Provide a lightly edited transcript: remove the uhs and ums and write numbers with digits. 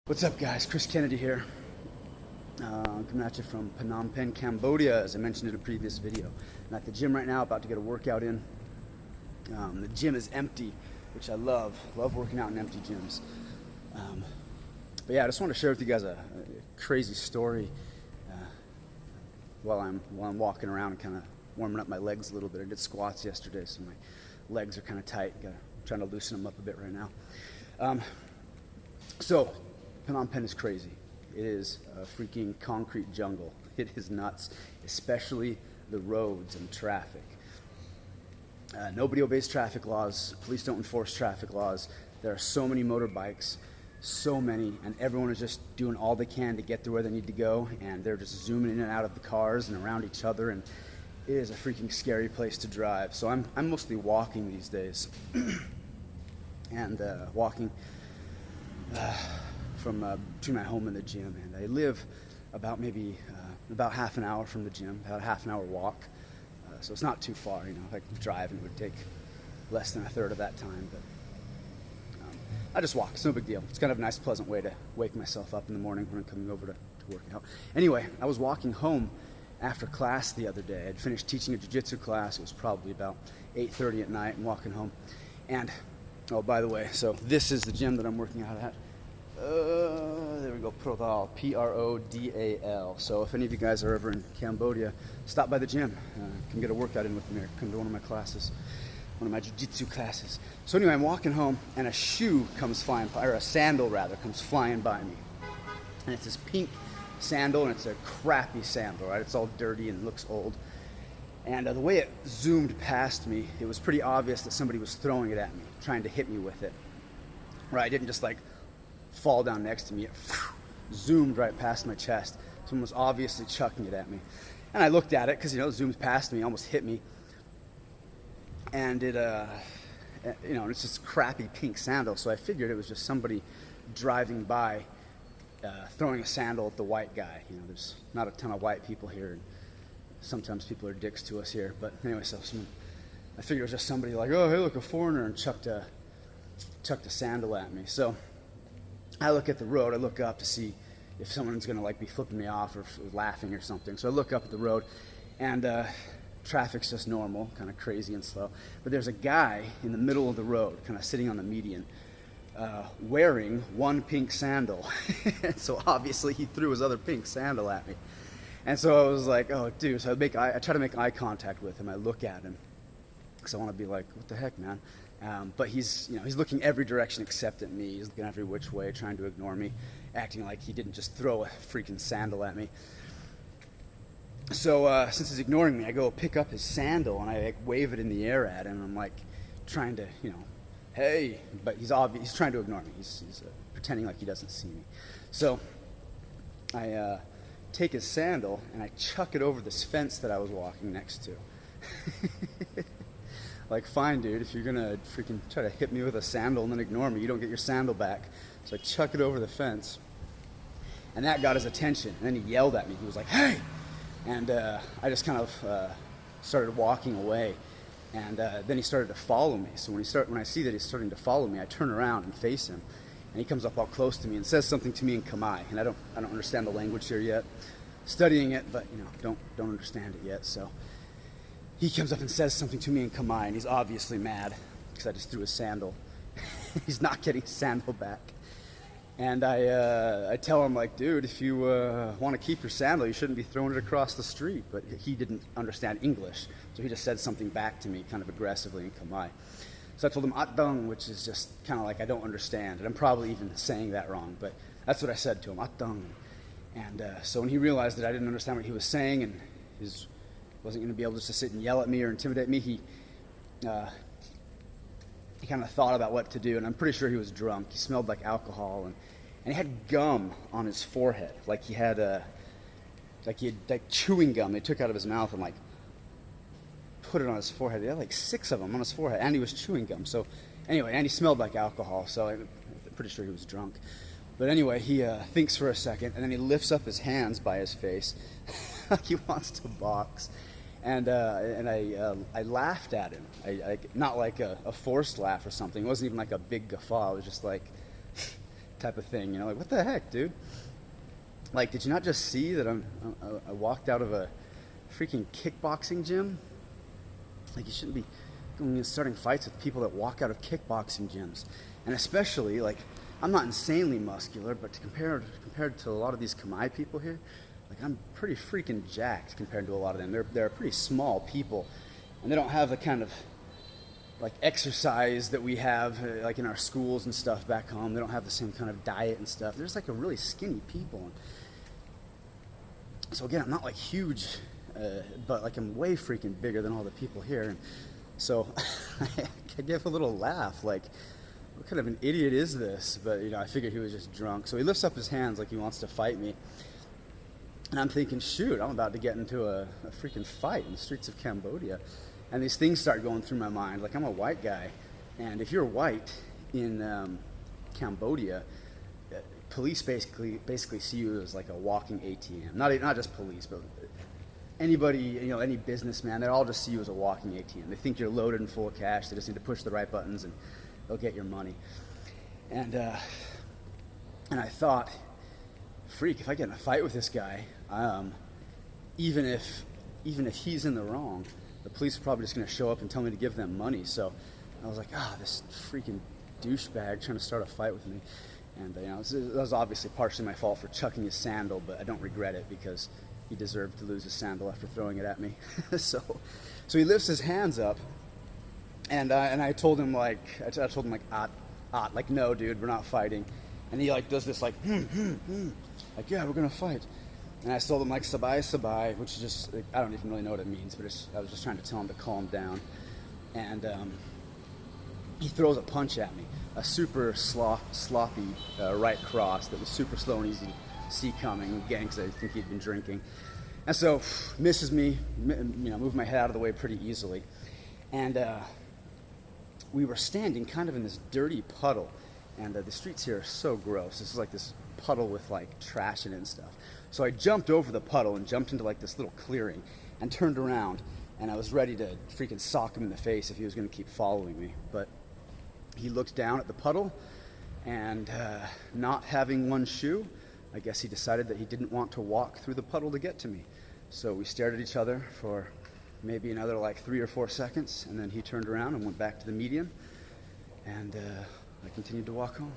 What's up, guys? Chris Kennedy here. I'm coming at you from Phnom Penh, Cambodia, as I mentioned in a previous video. I'm at the gym right now, about to get a workout in. The gym is empty, which I love. Love working out in empty gyms. But yeah, I just want to share with you guys a crazy story while I'm walking around and kind of warming up my legs a little bit. I did squats yesterday, so my legs are kind of tight. I'm trying to loosen them up a bit right now. So Phnom Penh is crazy. It is a freaking concrete jungle. It is nuts, especially the roads and traffic. Nobody obeys traffic laws. Police don't enforce traffic laws. There are so many motorbikes, so many, and everyone is just doing all they can to get to where they need to go, and they're just zooming in and out of the cars and around each other, and it is a freaking scary place to drive. So I'm mostly walking these days, and walking from between my home and the gym, and I live about maybe about half an hour from the gym, about a half an hour walk, so it's not too far. You know, if I could drive, it would take less than a third of that time, but I just walk. It's no big deal. It's kind of a nice, pleasant way to wake myself up in the morning when I'm coming over to work out. Anyway, I was walking home after class the other day. I'd finished teaching a jiu-jitsu class. It was probably about 8:30 at night, and walking home. And oh, by the way, so this is the gym that I'm working out at. There we go, Prodal, P-R-O-D-A-L. So if any of you guys are ever in Cambodia, stop by the gym. Come get a workout in with me, or come to one of my classes, one of my jiu-jitsu classes. So anyway, I'm walking home, and a shoe comes flying, or a sandal rather, comes flying by me. And it's this pink sandal, and it's a crappy sandal, right? It's all dirty and looks old. And the way it zoomed past me, it was pretty obvious that somebody was throwing it at me, trying to hit me with it. Right? I didn't just like fall down next to me. It zoomed right past my chest. Someone was obviously chucking it at me. And I looked at it because, you know, it zoomed past me, almost hit me. And it, you know, it's this crappy pink sandal. So I figured it was just somebody driving by, throwing a sandal at the white guy. You know, there's not a ton of white people here. And sometimes people are dicks to us here. But anyway, so I figured it was just somebody like, oh, hey, look, a foreigner, and chucked a sandal at me. So I look at the road. I look up to see if someone's going to like be flipping me off or laughing or something. So I look up at the road, and traffic's just normal, kind of crazy and slow. But there's a guy in the middle of the road, kind of sitting on the median, wearing one pink sandal. So obviously he threw his other pink sandal at me. And so I was like, oh, dude. So I try to make eye contact with him. I look at him because I want to be like, what the heck, man? But he's looking every direction except at me. He's looking every which way, trying to ignore me, acting like he didn't just throw a freaking sandal at me. So since he's ignoring me, I go pick up his sandal and I like, wave it in the air at him. I'm like trying to, you know, hey, but he's trying to ignore me. He's pretending like he doesn't see me. So I take his sandal and I chuck it over this fence that I was walking next to. Like, fine, dude, if you're gonna freaking try to hit me with a sandal and then ignore me, you don't get your sandal back. So I chuck it over the fence, and that got his attention. And then he yelled at me. He was like, hey! And I just kind of started walking away. And then he started to follow me. So when I see that he's starting to follow me, I turn around and face him. And he comes up all close to me and says something to me in Khmer. And I don't understand the language here yet. Studying it, but you know, don't understand it yet. So he comes up and says something to me in Khmer, and he's obviously mad because I just threw his sandal. He's not getting his sandal back. And I tell him, like, dude, if you want to keep your sandal, you shouldn't be throwing it across the street. But he didn't understand English, so he just said something back to me kind of aggressively in Khmer. So I told him Atdung, which is just kind of like I don't understand. And I'm probably even saying that wrong, but that's what I said to him, Atdung. And so when he realized that I didn't understand what he was saying and wasn't going to be able just to sit and yell at me or intimidate me, he kind of thought about what to do, and I'm pretty sure he was drunk. He smelled like alcohol, and he had gum on his forehead, like he had chewing gum they took out of his mouth and like put it on his forehead. He had like 6 of them on his forehead, and he was chewing gum. So anyway, and he smelled like alcohol, so I'm pretty sure he was drunk. But anyway, he thinks for a second, and then he lifts up his hands by his face like he wants to box. And I laughed at him. I not like a forced laugh or something. It wasn't even like a big guffaw. It was just like type of thing. You know, like, what the heck, dude? Like, did you not just see that I walked out of a freaking kickboxing gym? Like, you shouldn't be going and starting fights with people that walk out of kickboxing gyms. And especially, like, I'm not insanely muscular, but compared to a lot of these Khmer people here, like, I'm pretty freaking jacked compared to a lot of them. They're pretty small people, and they don't have the kind of like exercise that we have like in our schools and stuff back home. They don't have the same kind of diet and stuff. There's like a really skinny people. So again, I'm not like huge, but like I'm way freaking bigger than all the people here. And so I gave a little laugh, like, what kind of an idiot is this? But you know, I figured he was just drunk. So he lifts up his hands like he wants to fight me. And I'm thinking, shoot, I'm about to get into a freaking fight in the streets of Cambodia. And these things start going through my mind. Like, I'm a white guy, and if you're white in Cambodia, police basically see you as like a walking ATM. Not just police, but anybody, you know, any businessman, they all just see you as a walking ATM. They think you're loaded and full of cash. They just need to push the right buttons, and they'll get your money. And I thought, freak, if I get in a fight with this guy, even if he's in the wrong, the police are probably just going to show up and tell me to give them money. So I was like, this freaking douchebag trying to start a fight with me. And you know, that was obviously partially my fault for chucking his sandal, but I don't regret it because he deserved to lose his sandal after throwing it at me. So he lifts his hands up, and I told him like, like, no, dude, we're not fighting. And he like does this like, like, yeah, we're gonna fight. And I told him like sabai sabai, which is just, like, I don't even really know what it means, but I was just trying to tell him to calm down. And he throws a punch at me, a super sloppy right cross that was super slow and easy to see coming, again, because I think he'd been drinking. And so misses me, you know, moved my head out of the way pretty easily. And we were standing kind of in this dirty puddle, and the streets here are so gross. This is like this puddle with like trash in it and stuff. So I jumped over the puddle and jumped into like this little clearing and turned around, and I was ready to freaking sock him in the face if he was going to keep following me. But he looked down at the puddle, and not having one shoe, I guess he decided that he didn't want to walk through the puddle to get to me. So we stared at each other for maybe another like 3 or 4 seconds, and then he turned around and went back to the median, and I continued to walk home.